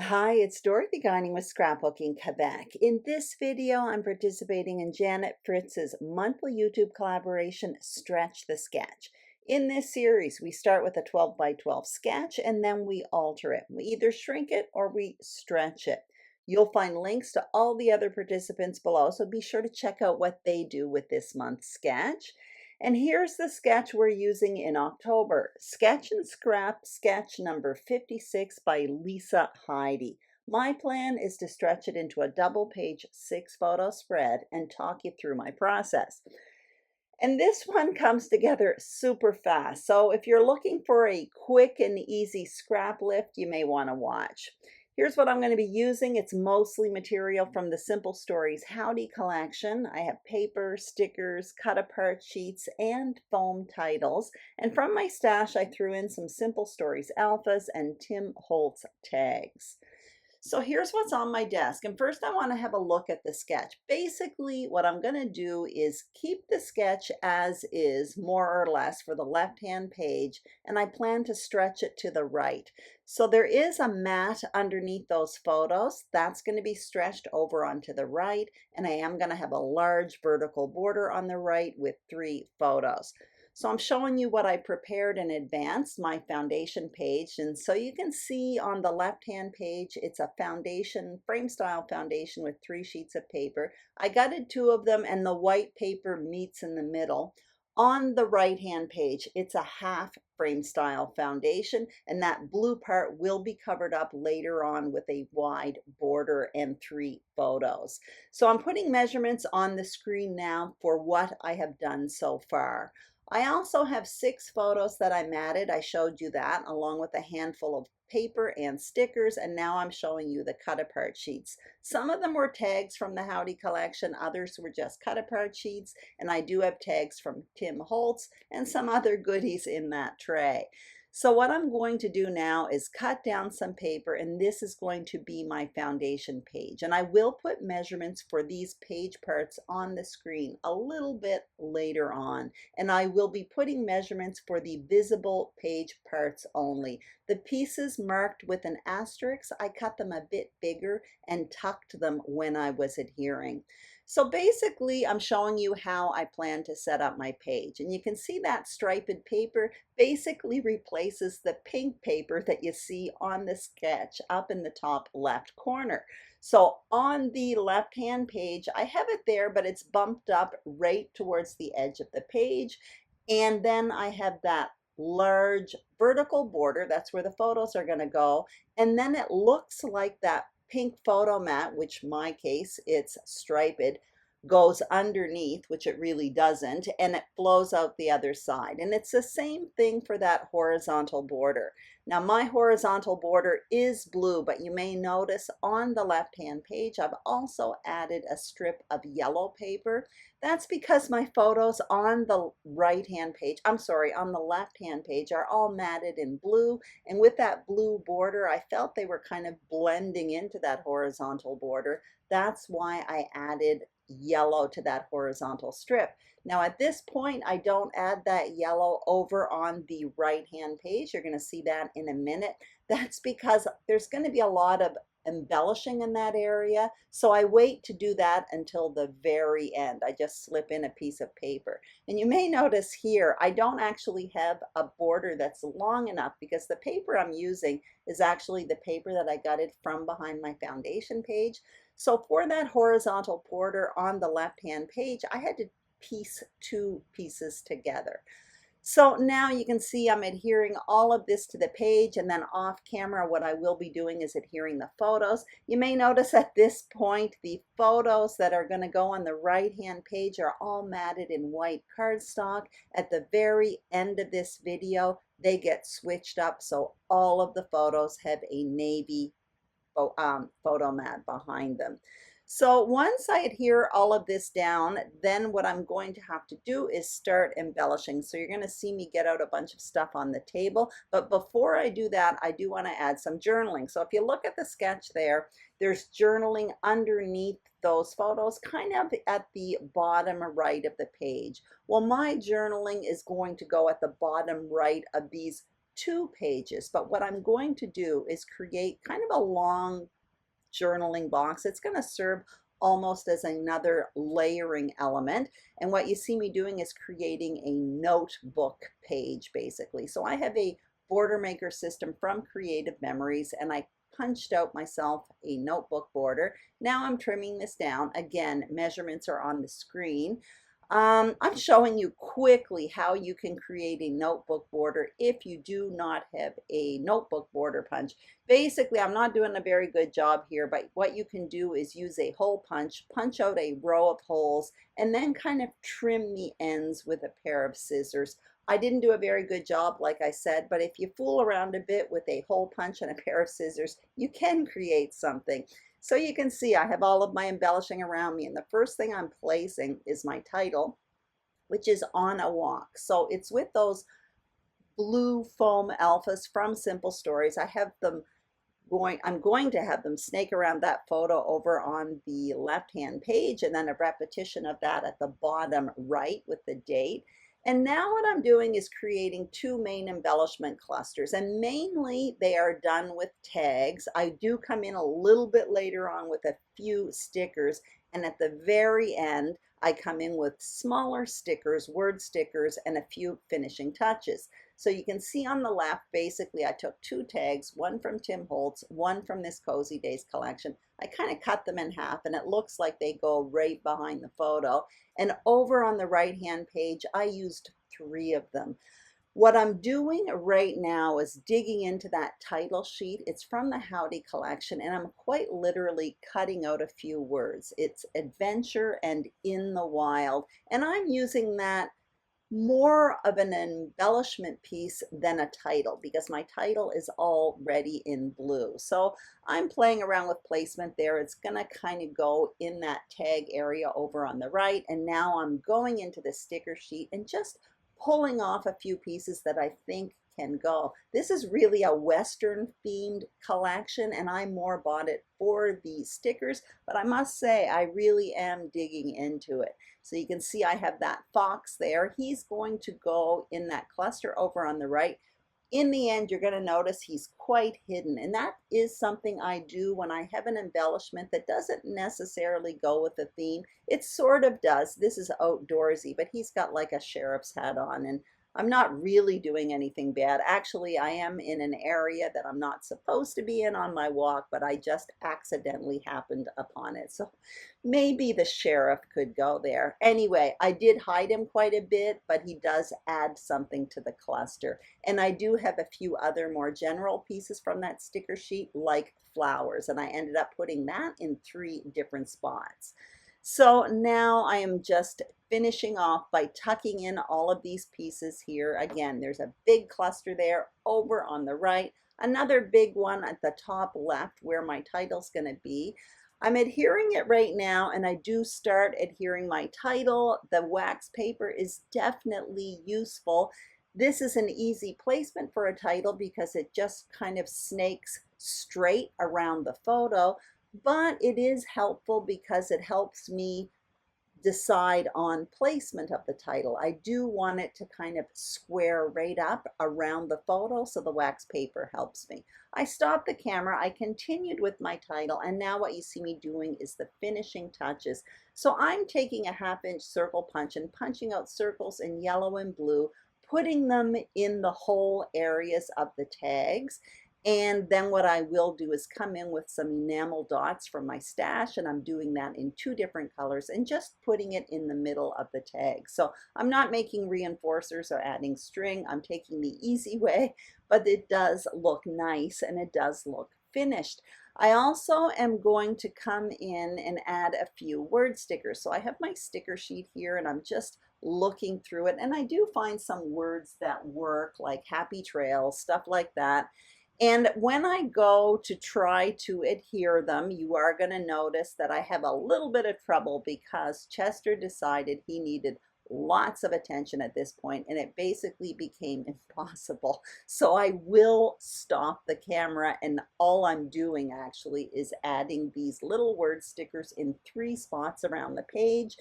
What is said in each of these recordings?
Hi, it's Dorothy Guining with Scrapbooking Quebec. In this video, I'm participating in Janet Fritz's monthly YouTube collaboration, Stretch the Sketch. In this series, we start with a 12 by 12 sketch and then we alter it. We either shrink it or we stretch it. You'll find links to all the other participants below, so be sure to check out what they do with this month's sketch. And here's the sketch we're using in October. Sketch and Scrap sketch number 56 by Lisa Hidy. My plan is to stretch it into a double page 6-photo spread and talk you through my process. And this one comes together super fast. So if you're looking for a quick and easy scrap lift, you may want to watch. Here's what I'm going to be using. It's mostly material from the Simple Stories Howdy collection. I have paper, stickers, cut apart sheets, and foam titles. And from my stash, I threw in some Simple Stories alphas and Tim Holtz tags. So here's what's on my desk. And first I want to have a look at the sketch. Basically, what I'm going to do is keep the sketch as is, more or less, for the left-hand page, and I plan to stretch it to the right. So there is a mat underneath those photos. That's going to be stretched over onto the right, and I am going to have a large vertical border on the right with 3 photos. So I'm showing you what I prepared in advance, my foundation page. And so you can see on the left-hand page, it's a foundation, frame style foundation with 3 sheets of paper. I gutted 2 of them and the white paper meets in the middle. On the right-hand page, it's a half frame style foundation, and that blue part will be covered up later on with a wide border and 3 photos. So I'm putting measurements on the screen now for what I have done so far. I also have 6 photos that I matted. I showed you that along with a handful of paper and stickers, and now I'm showing you the cut apart sheets. Some of them were tags from the Howdy collection, others were just cut apart sheets, and I do have tags from Tim Holtz and some other goodies in that tray. So what I'm going to do now is cut down some paper, and this is going to be my foundation page. And I will put measurements for these page parts on the screen a little bit later on. And I will be putting measurements for the visible page parts only. The pieces marked with an asterisk, I cut them a bit bigger and tucked them when I was adhering. So basically, I'm showing you how I plan to set up my page. And you can see that striped paper basically replaces the pink paper that you see on the sketch up in the top left corner. So on the left-hand page, I have it there, but it's bumped up right towards the edge of the page. And then I have that large vertical border. That's where the photos are going to go. And then it looks like that pink photo mat, which in my case, it's striped, goes underneath, which it really doesn't, and it flows out the other side. And it's the same thing for that horizontal border. Now my horizontal border is blue, but you may notice on the left-hand page, I've also added a strip of yellow paper. That's because my photos on the right-hand page, on the left-hand page are all matted in blue. And with that blue border, I felt they were kind of blending into that horizontal border. That's why I added yellow to that horizontal strip. Now at this point, I don't add that yellow over on the right-hand page. You're going to see that in a minute. That's because there's going to be a lot of embellishing in that area. So I wait to do that until the very end. I just slip in a piece of paper. And you may notice here, I don't actually have a border that's long enough because the paper I'm using is actually the paper that I gutted from behind my foundation page. So for that horizontal border on the left-hand page, I had to piece 2 pieces together. So now you can see I'm adhering all of this to the page, and then off camera what I will be doing is adhering the photos. You may notice at this point the photos that are going to go on the right-hand page are all matted in white cardstock. At the very end of this video, they get switched up, so all of the photos have a navy photo mat behind them. So once I adhere all of this down, then what I'm going to have to do is start embellishing. So you're going to see me get out a bunch of stuff on the table. But before I do that, I do want to add some journaling. So if you look at the sketch there, there's journaling underneath those photos, kind of at the bottom right of the page. Well, my journaling is going to go at the bottom right of these 2 pages, but what I'm going to do is create kind of a long journaling box. It's going to serve almost as another layering element. And what you see me doing is creating a notebook page basically. So I have a border maker system from Creative Memories, and I punched out myself a notebook border. Now I'm trimming this down. Again, measurements are on the screen. I'm showing you quickly how you can create a notebook border if you do not have a notebook border punch. Basically, I'm not doing a very good job here, but what you can do is use a hole punch, punch out a row of holes, and then kind of trim the ends with a pair of scissors. I didn't do a very good job, like I said, but if you fool around a bit with a hole punch and a pair of scissors, you can create something. So you can see I have all of my embellishing around me, and the first thing I'm placing is my title, which is On a Walk. So it's with those blue foam alphas from Simple Stories. I'm going to have them snake around that photo over on the left-hand page, and then a repetition of that at the bottom right with the date. And now what I'm doing is creating 2 main embellishment clusters, and mainly they are done with tags. I do come in a little bit later on with a few stickers, and at the very end I come in with smaller stickers, word stickers, and a few finishing touches. So you can see on the left, basically I took 2 tags, one from Tim Holtz, one from this Cozy Days collection. I kind of cut them in half, and it looks like they go right behind the photo. And over on the right hand page, I used 3 of them. What I'm doing right now is digging into that title sheet. It's from the Howdy collection, and I'm quite literally cutting out a few words. It's adventure and in the wild, and I'm using that more of an embellishment piece than a title because my title is already in blue. So I'm playing around with placement there. It's going to kind of go in that tag area over on the right. And now I'm going into the sticker sheet and just pulling off a few pieces that I think can go. This is really a Western themed collection, and I more bought it for the stickers, but I must say I really am digging into it. So you can see I have that fox there. He's going to go in that cluster over on the right. In the end, you're going to notice he's quite hidden, and that is something I do when I have an embellishment that doesn't necessarily go with the theme. It sort of does. This is outdoorsy, but he's got like a sheriff's hat on, and I'm not really doing anything bad. Actually, I am in an area that I'm not supposed to be in on my walk, but I just accidentally happened upon it. So maybe the sheriff could go there. Anyway, I did hide him quite a bit, but he does add something to the cluster. And I do have a few other more general pieces from that sticker sheet, like flowers, and I ended up putting that in 3 different spots. So now I am just finishing off by tucking in all of these pieces here. Again, there's a big cluster there over on the right, another big one at the top left where my title's going to be. I'm adhering it right now, and I do start adhering my title. The wax paper is definitely useful. This is an easy placement for a title because it just kind of snakes straight around the photo, but it is helpful because it helps me decide on placement of the title. I do want it to kind of square right up around the photo, so the wax paper helps me. I stopped the camera, I continued with my title, and now what you see me doing is the finishing touches. So I'm taking a 1/2-inch circle punch and punching out circles in yellow and blue, putting them in the hole areas of the tags. And then what I will do is come in with some enamel dots from my stash, and I'm doing that in 2 different colors and just putting it in the middle of the tag. So I'm not making reinforcers or adding string. I'm taking the easy way, but it does look nice and it does look finished. I also am going to come in and add a few word stickers. So I have my sticker sheet here and I'm just looking through it, and I do find some words that work, like happy trails, stuff like that. And when I go to try to adhere them, you are going to notice that I have a little bit of trouble because Chester decided he needed lots of attention at this point, and it basically became impossible. So I will stop the camera, and all I'm doing actually is adding these little word stickers in 3 spots around the page.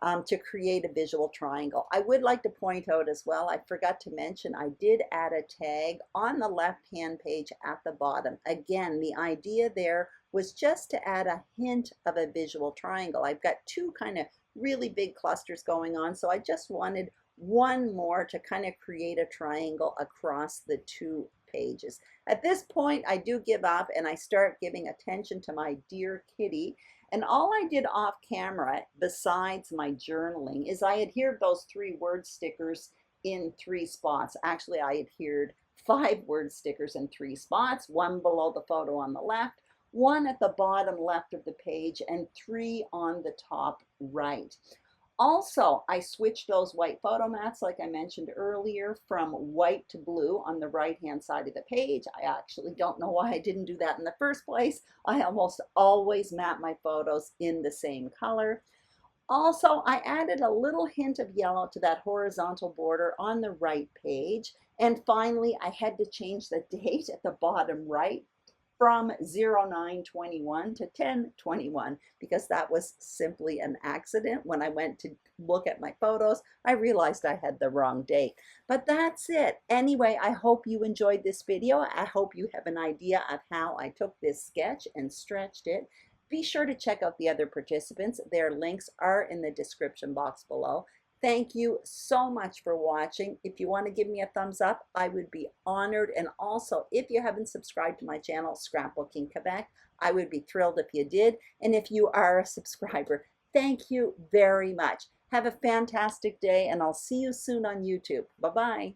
to create a visual triangle. I would like to point out as well, I forgot to mention, I did add a tag on the left-hand page at the bottom. Again, the idea there was just to add a hint of a visual triangle. I've got two kind of really big clusters going on, so I just wanted one more to kind of create a triangle across the two pages. At this point, I do give up and I start giving attention to my dear kitty. And all I did off camera, besides my journaling, is I adhered those 3 word stickers in 3 spots. Actually, I adhered 5 word stickers in 3 spots, 1 below the photo on the left, 1 at the bottom left of the page, and 3 on the top right. Also, I switched those white photo mats, like I mentioned earlier, from white to blue on the right-hand side of the page. I actually don't know why I didn't do that in the first place. I almost always mat my photos in the same color. Also, I added a little hint of yellow to that horizontal border on the right page. And finally, I had to change the date at the bottom right from 09/21 to 10/21 because that was simply an accident. When I went to look at my photos, I realized I had the wrong date. But that's it. Anyway, I hope you enjoyed this video. I hope you have an idea of how I took this sketch and stretched it. Be sure to check out the other participants. Their links are in the description box below. Thank you so much for watching. If you want to give me a thumbs up, I would be honored. And also, if you haven't subscribed to my channel, Scrapbooking Quebec, I would be thrilled if you did. And if you are a subscriber, thank you very much. Have a fantastic day, and I'll see you soon on YouTube. Bye-bye.